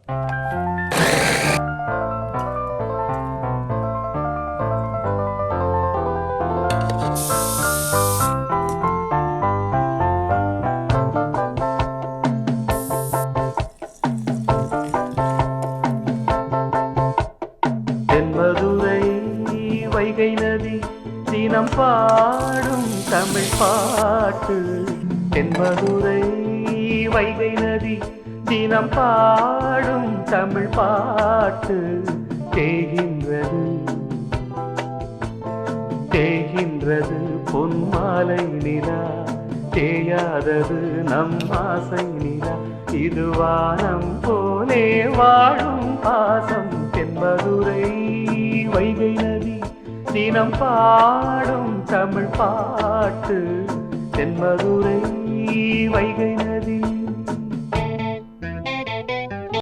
தென்மதுரை வைகை நதி தினம் பாடும் தமிழ் பாட்டு. தென்மதுரை வைகை நதி தினம் பாடும் தமிழ் பாட்டு. தேகின்றது தேகின்றது பொன்மாலை நிலா, தேயாதது நம் ஆசை நிலா. இது வானம் போலே வாழும் பாசம். தென்மதுரை வைகை நதி தினம் பாடும் தமிழ் பாட்டு. தென்மதுரை வைகை நதி.